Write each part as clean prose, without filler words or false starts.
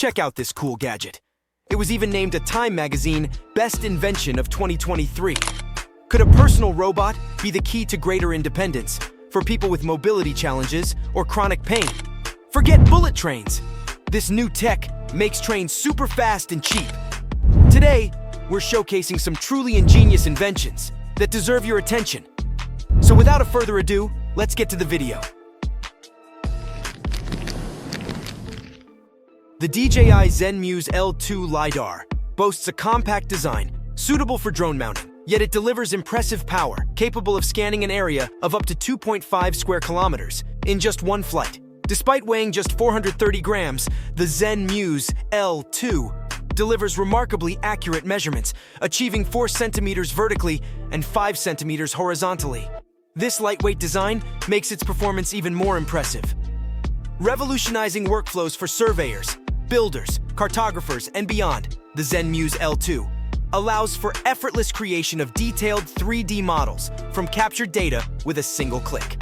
Check out this cool gadget. It was even named a Time magazine Best Invention of 2023. Could a personal robot be the key to greater independence for people with mobility challenges or chronic pain? Forget bullet trains. This new tech makes trains super fast and cheap. Today, we're showcasing some truly ingenious inventions that deserve your attention. So without further ado, let's get to the video. The DJI Zenmuse L2 LiDAR boasts a compact design suitable for drone mounting, yet it delivers impressive power, capable of scanning an area of up to 2.5 square kilometers in just one flight. Despite weighing just 430 grams, the Zenmuse L2 delivers remarkably accurate measurements, achieving 4 centimeters vertically and 5 centimeters horizontally. This lightweight design makes its performance even more impressive. Revolutionizing workflows for surveyors, builders, cartographers, and beyond, the Zenmuse L2 allows for effortless creation of detailed 3D models from captured data with a single click.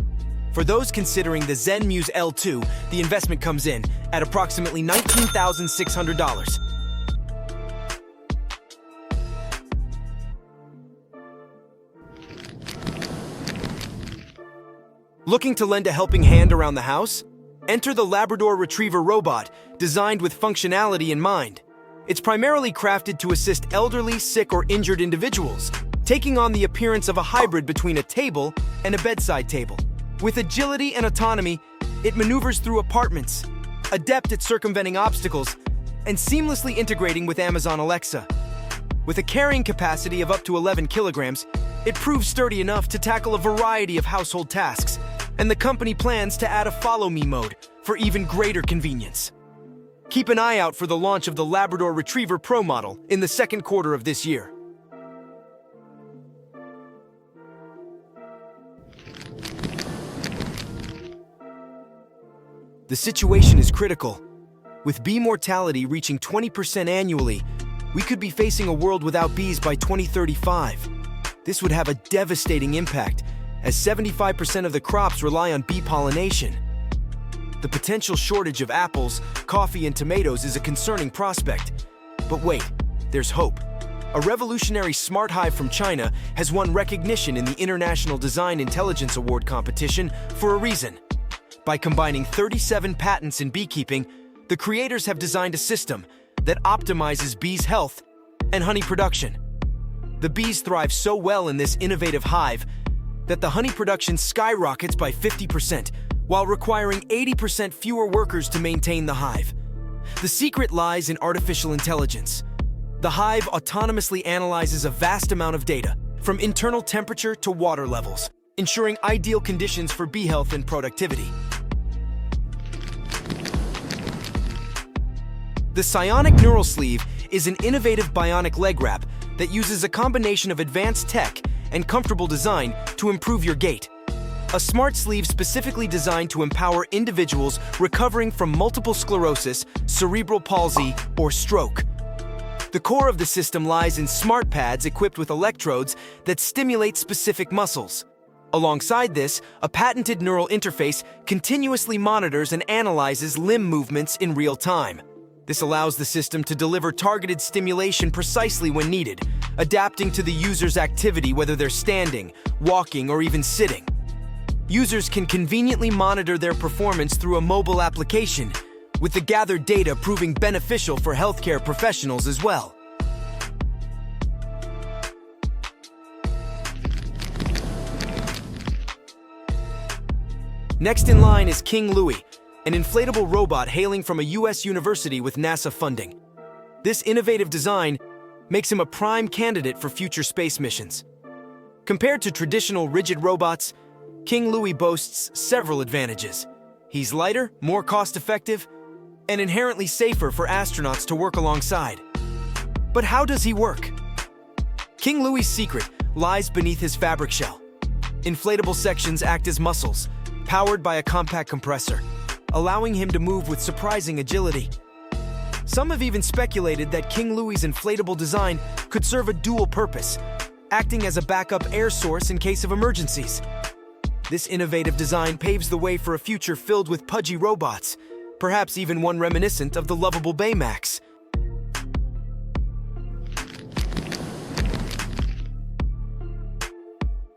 For those considering the Zenmuse L2, the investment comes in at approximately $19,600. Looking to lend a helping hand around the house? Enter the Labrador Retriever robot, designed with functionality in mind. It's primarily crafted to assist elderly, sick, or injured individuals, taking on the appearance of a hybrid between a table and a bedside table. With agility and autonomy, it maneuvers through apartments, adept at circumventing obstacles, and seamlessly integrating with Amazon Alexa. With a carrying capacity of up to 11 kilograms, it proves sturdy enough to tackle a variety of household tasks, and the company plans to add a Follow Me mode for even greater convenience. Keep an eye out for the launch of the Labrador Retriever Pro model in the second quarter of this year. The situation is critical. With bee mortality reaching 20% annually, we could be facing a world without bees by 2035. This would have a devastating impact, as 75% of the crops rely on bee pollination. The potential shortage of apples, coffee, and tomatoes is a concerning prospect. But wait, there's hope. A revolutionary smart hive from China has won recognition in the International Design Intelligence Award competition for a reason. By combining 37 patents in beekeeping, the creators have designed a system that optimizes bees' health and honey production. The bees thrive so well in this innovative hive that the honey production skyrockets by 50%, while requiring 80% fewer workers to maintain the hive. The secret lies in artificial intelligence. The hive autonomously analyzes a vast amount of data, from internal temperature to water levels, ensuring ideal conditions for bee health and productivity. The Cionic Sleeve is an innovative bionic leg wrap that uses a combination of advanced tech and comfortable design to improve your gait. A smart sleeve specifically designed to empower individuals recovering from multiple sclerosis, cerebral palsy, or stroke. The core of the system lies in smart pads equipped with electrodes that stimulate specific muscles. Alongside this, a patented neural interface continuously monitors and analyzes limb movements in real time. This allows the system to deliver targeted stimulation precisely when needed, adapting to the user's activity whether they're standing, walking, or even sitting. Users can conveniently monitor their performance through a mobile application, with the gathered data proving beneficial for healthcare professionals as well. Next in line is King Louie, an inflatable robot hailing from a US university with NASA funding. This innovative design makes him a prime candidate for future space missions. Compared to traditional rigid robots, King Louie boasts several advantages. He's lighter, more cost-effective, and inherently safer for astronauts to work alongside. But how does he work? King Louie's secret lies beneath his fabric shell. Inflatable sections act as muscles, powered by a compact compressor, allowing him to move with surprising agility. Some have even speculated that King Louie's inflatable design could serve a dual purpose, acting as a backup air source in case of emergencies. This innovative design paves the way for a future filled with pudgy robots, perhaps even one reminiscent of the lovable Baymax.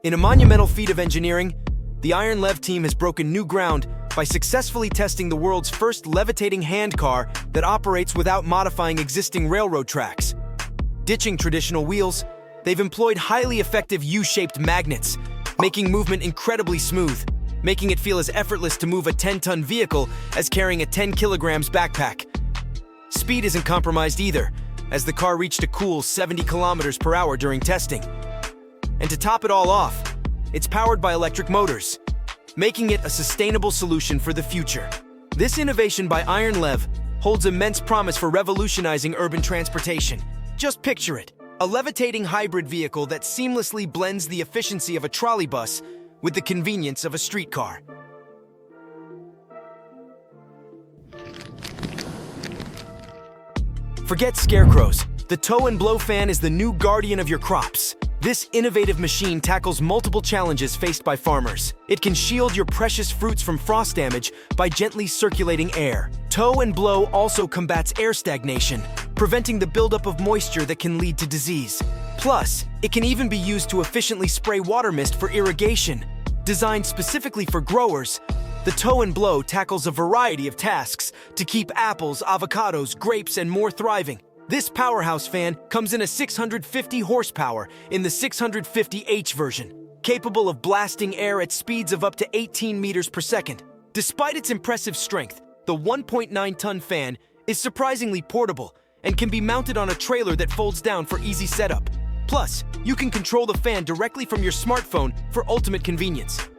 In a monumental feat of engineering, the Ironlev team has broken new ground by successfully testing the world's first levitating handcar that operates without modifying existing railroad tracks. Ditching traditional wheels, they've employed highly effective U-shaped magnets, making movement incredibly smooth, making it feel as effortless to move a 10-ton vehicle as carrying a 10 kilograms backpack. Speed isn't compromised either, as the car reached a cool 70 kilometers per hour during testing. And to top it all off, it's powered by electric motors, making it a sustainable solution for the future. This innovation by Ironlev holds immense promise for revolutionizing urban transportation. Just picture it, a levitating hybrid vehicle that seamlessly blends the efficiency of a trolley bus with the convenience of a streetcar. Forget scarecrows. The tow and blow fan is the new guardian of your crops. This innovative machine tackles multiple challenges faced by farmers. It can shield your precious fruits from frost damage by gently circulating air. Tow and blow also combats air stagnation, preventing the buildup of moisture that can lead to disease. Plus, it can even be used to efficiently spray water mist for irrigation. Designed specifically for growers, the tow and blow tackles a variety of tasks to keep apples, avocados, grapes, and more thriving. This powerhouse fan comes in a 650 horsepower in the 650H version, capable of blasting air at speeds of up to 18 meters per second. Despite its impressive strength, the 1.9-ton fan is surprisingly portable and can be mounted on a trailer that folds down for easy setup. Plus, you can control the fan directly from your smartphone for ultimate convenience.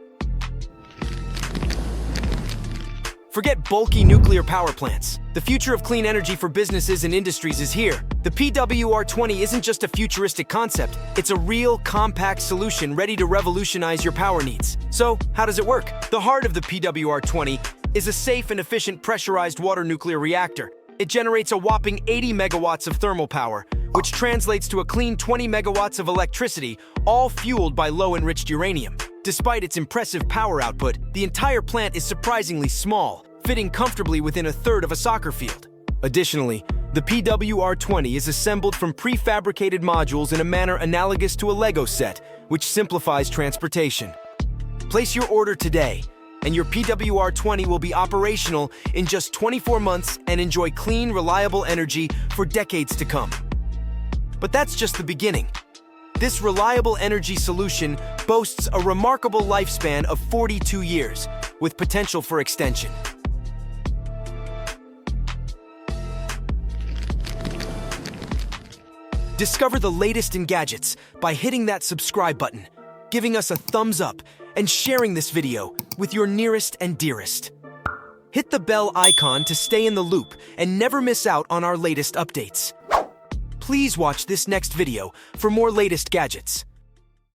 Forget bulky nuclear power plants. The future of clean energy for businesses and industries is here. The PWR20 isn't just a futuristic concept, it's a real, compact solution ready to revolutionize your power needs. So, how does it work? The heart of the PWR20 is a safe and efficient pressurized water nuclear reactor. It generates a whopping 80 megawatts of thermal power, which translates to a clean 20 megawatts of electricity, all fueled by low-enriched uranium. Despite its impressive power output, the entire plant is surprisingly small, fitting comfortably within a third of a soccer field. Additionally, the PWR20 is assembled from prefabricated modules in a manner analogous to a Lego set, which simplifies transportation. Place your order today, and your PWR20 will be operational in just 24 months and enjoy clean, reliable energy for decades to come. But that's just the beginning. This reliable energy solution boasts a remarkable lifespan of 42 years, with potential for extension. Discover the latest in gadgets by hitting that subscribe button, giving us a thumbs up, and sharing this video with your nearest and dearest. Hit the bell icon to stay in the loop and never miss out on our latest updates. Please watch this next video for more latest gadgets.